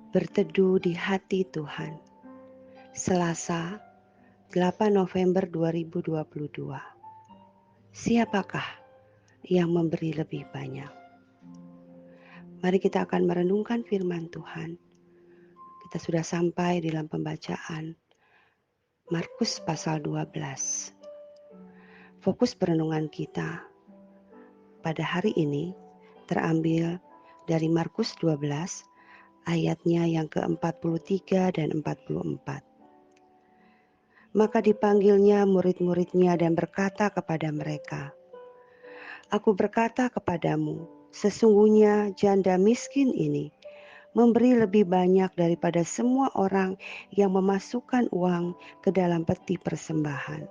Berteduh di hati Tuhan. Selasa, 8 November 2022. Siapakah yang memberi lebih banyak? Mari kita akan merenungkan firman Tuhan. Kita sudah sampai dalam pembacaan Markus pasal 12. Fokus perenungan kita pada hari ini terambil dari Markus 12 ayatnya yang ke-43 dan 44. Maka dipanggilnya murid-muridnya dan berkata kepada mereka, "Aku berkata kepadamu, sesungguhnya janda miskin ini memberi lebih banyak daripada semua orang yang memasukkan uang ke dalam peti persembahan.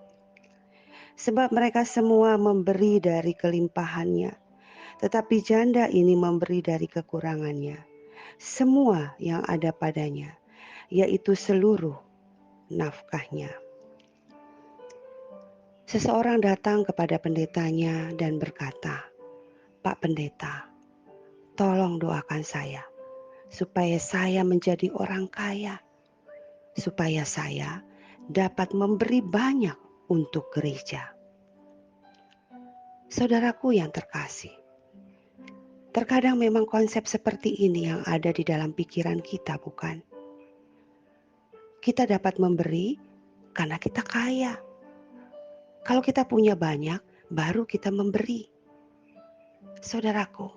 Sebab mereka semua memberi dari kelimpahannya, tetapi janda ini memberi dari kekurangannya, semua yang ada padanya, yaitu seluruh nafkahnya." Seseorang datang kepada pendetanya dan berkata, "Pak Pendeta, tolong doakan saya, supaya saya menjadi orang kaya, supaya saya dapat memberi banyak untuk gereja." Saudaraku yang terkasih, terkadang memang konsep seperti ini yang ada di dalam pikiran kita, bukan? Kita dapat memberi karena kita kaya. Kalau kita punya banyak, baru kita memberi. Saudaraku,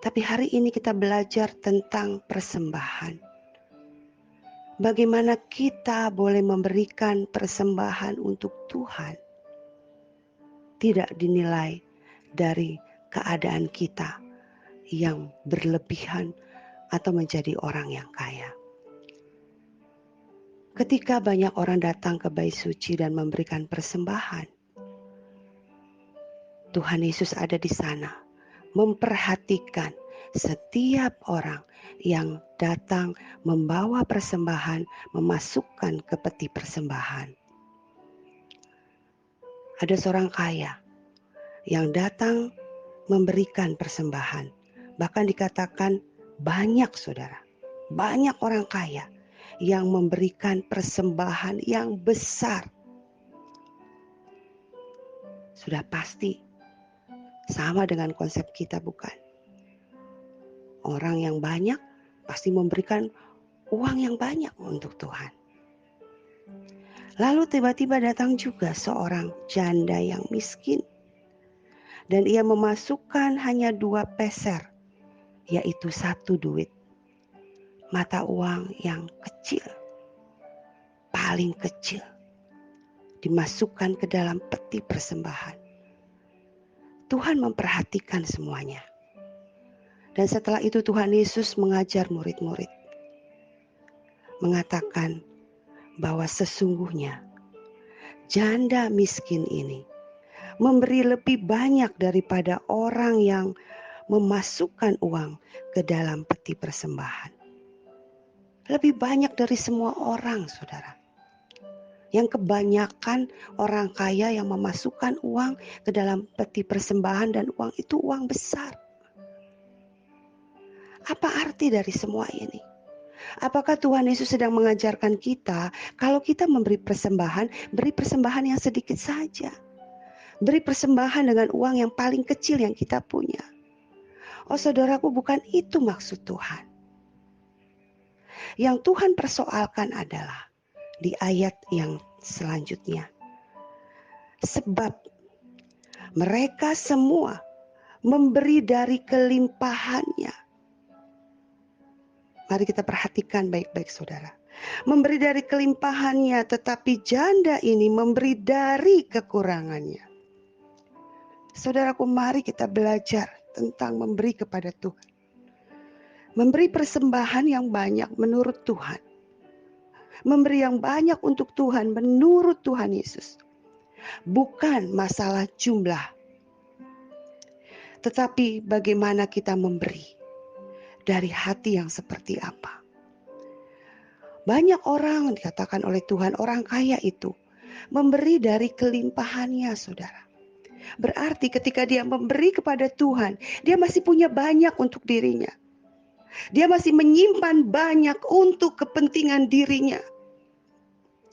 tapi hari ini kita belajar tentang persembahan. Bagaimana kita boleh memberikan persembahan untuk Tuhan, tidak dinilai dari keadaan kita yang berlebihan atau menjadi orang yang kaya. Ketika banyak orang datang ke bait suci dan memberikan persembahan, Tuhan Yesus ada di sana, memperhatikan setiap orang yang datang membawa persembahan, memasukkan ke peti persembahan. Ada seorang kaya yang datang memberikan persembahan. Bahkan dikatakan banyak, saudara. Banyak orang kaya yang memberikan persembahan yang besar. Sudah pasti sama dengan konsep kita, bukan? Orang yang banyak pasti memberikan uang yang banyak untuk Tuhan. Lalu tiba-tiba datang juga seorang janda yang miskin. Dan ia memasukkan hanya 2 peser, yaitu 1 duit. Mata uang yang kecil, paling kecil, dimasukkan ke dalam peti persembahan. Tuhan memperhatikan semuanya. Dan setelah itu Tuhan Yesus mengajar murid-murid, mengatakan bahwa sesungguhnya janda miskin ini memberi lebih banyak daripada orang yang memasukkan uang ke dalam peti persembahan. Lebih banyak dari semua orang, saudara. Yang kebanyakan orang kaya yang memasukkan uang ke dalam peti persembahan, dan uang itu uang besar. Apa arti dari semua ini? Apakah Tuhan Yesus sedang mengajarkan kita, kalau kita memberi persembahan, beri persembahan yang sedikit saja. Beri persembahan dengan uang yang paling kecil yang kita punya. Oh saudaraku, bukan itu maksud Tuhan. Yang Tuhan persoalkan adalah di ayat yang selanjutnya. Sebab mereka semua memberi dari kelimpahannya. Mari kita perhatikan baik-baik, saudara. Memberi dari kelimpahannya, tetapi janda ini memberi dari kekurangannya. Saudaraku, mari kita belajar tentang memberi kepada Tuhan. Memberi persembahan yang banyak menurut Tuhan. Memberi yang banyak untuk Tuhan menurut Tuhan Yesus. Bukan masalah jumlah, tetapi bagaimana kita memberi dari hati yang seperti apa. Banyak orang dikatakan oleh Tuhan, orang kaya itu memberi dari kelimpahannya, saudara. Berarti ketika dia memberi kepada Tuhan, dia masih punya banyak untuk dirinya. Dia masih menyimpan banyak untuk kepentingan dirinya.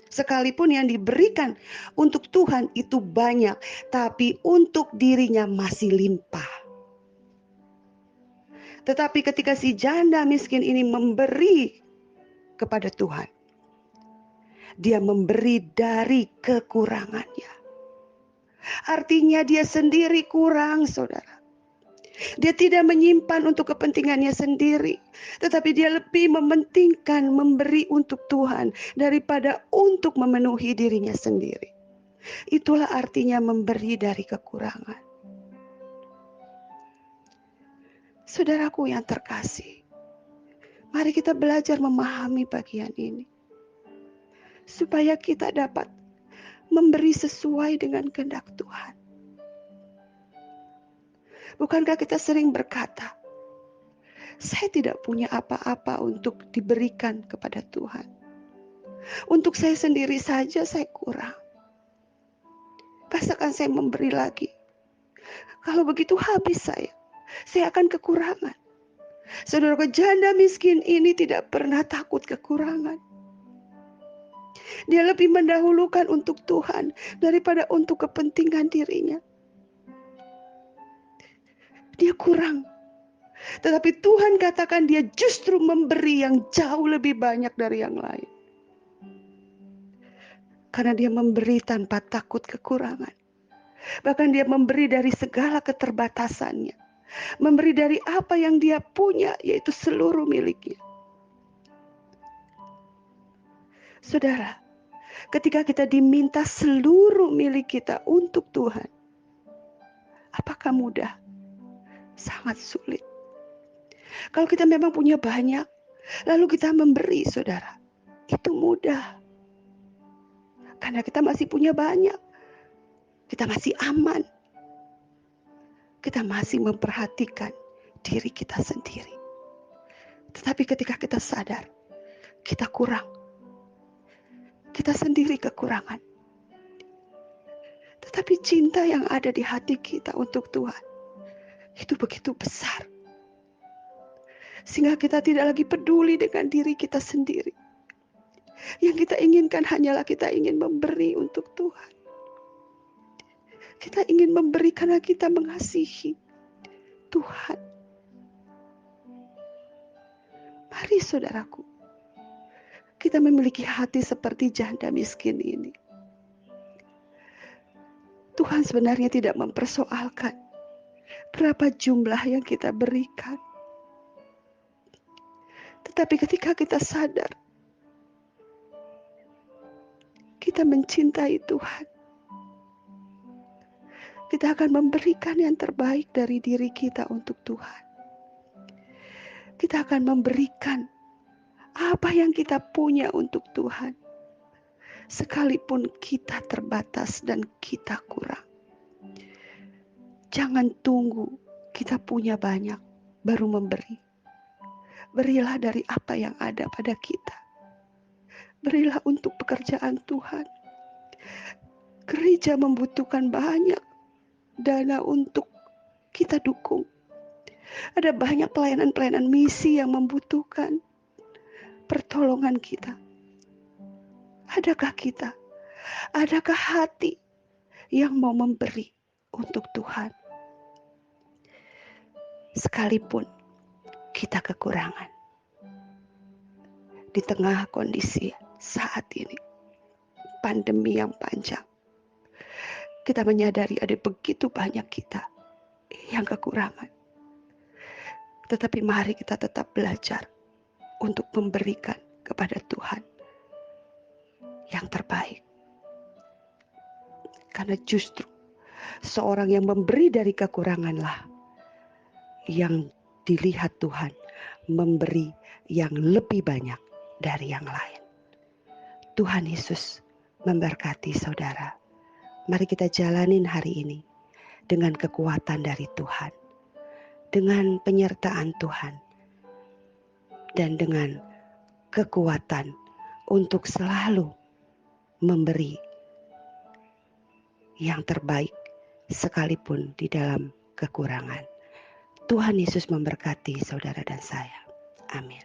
Sekalipun yang diberikan untuk Tuhan itu banyak, tapi untuk dirinya masih limpah. Tetapi ketika si janda miskin ini memberi kepada Tuhan, dia memberi dari kekurangannya. Artinya dia sendiri kurang, saudara. Dia tidak menyimpan untuk kepentingannya sendiri, tetapi dia lebih mementingkan memberi untuk Tuhan daripada untuk memenuhi dirinya sendiri. Itulah artinya memberi dari kekurangan. Saudaraku yang terkasih, mari kita belajar memahami bagian ini, supaya kita dapat memberi sesuai dengan kehendak Tuhan. Bukankah kita sering berkata, saya tidak punya apa-apa untuk diberikan kepada Tuhan. Untuk saya sendiri saja saya kurang. Pastikan saya memberi lagi. Kalau begitu habis saya akan kekurangan. Saudara, janda miskin ini tidak pernah takut kekurangan. Dia lebih mendahulukan untuk Tuhan daripada untuk kepentingan dirinya. Dia kurang. Tetapi Tuhan katakan dia justru memberi yang jauh lebih banyak dari yang lain. Karena dia memberi tanpa takut kekurangan. Bahkan dia memberi dari segala keterbatasannya. Memberi dari apa yang dia punya, yaitu seluruh miliknya. Saudara, ketika kita diminta seluruh milik kita untuk Tuhan, apakah mudah? Sangat sulit. Kalau kita memang punya banyak, lalu kita memberi, saudara, itu mudah. Karena kita masih punya banyak. Kita masih aman. Kita masih memperhatikan diri kita sendiri. Tetapi ketika kita sadar, kita kurang. Kita sendiri kekurangan. Tetapi cinta yang ada di hati kita untuk Tuhan, itu begitu besar. Sehingga kita tidak lagi peduli dengan diri kita sendiri. Yang kita inginkan hanyalah kita ingin memberi untuk Tuhan. Kita ingin memberi karena kita mengasihi Tuhan. Mari saudaraku, kita memiliki hati seperti janda miskin ini. Tuhan sebenarnya tidak mempersoalkan berapa jumlah yang kita berikan. Tetapi ketika kita sadar, kita mencintai Tuhan, kita akan memberikan yang terbaik dari diri kita untuk Tuhan. Kita akan memberikan apa yang kita punya untuk Tuhan. Sekalipun kita terbatas dan kita kurang. Jangan tunggu kita punya banyak baru memberi. Berilah dari apa yang ada pada kita. Berilah untuk pekerjaan Tuhan. Gereja membutuhkan banyak dana untuk kita dukung. Ada banyak pelayanan-pelayanan misi yang membutuhkan pertolongan kita. Adakah hati yang mau memberi untuk Tuhan? Sekalipun kita kekurangan. Di tengah kondisi saat ini, pandemi yang panjang, kita menyadari ada begitu banyak kita yang kekurangan. Tetapi mari kita tetap belajar untuk memberikan kepada Tuhan yang terbaik. Karena justru seorang yang memberi dari kekuranganlah yang dilihat Tuhan memberi yang lebih banyak dari yang lain. Tuhan Yesus memberkati saudara. Mari kita jalanin hari ini dengan kekuatan dari Tuhan, dengan penyertaan Tuhan, dan dengan kekuatan untuk selalu memberi yang terbaik sekalipun di dalam kekurangan. Tuhan Yesus memberkati saudara dan saya. Amin.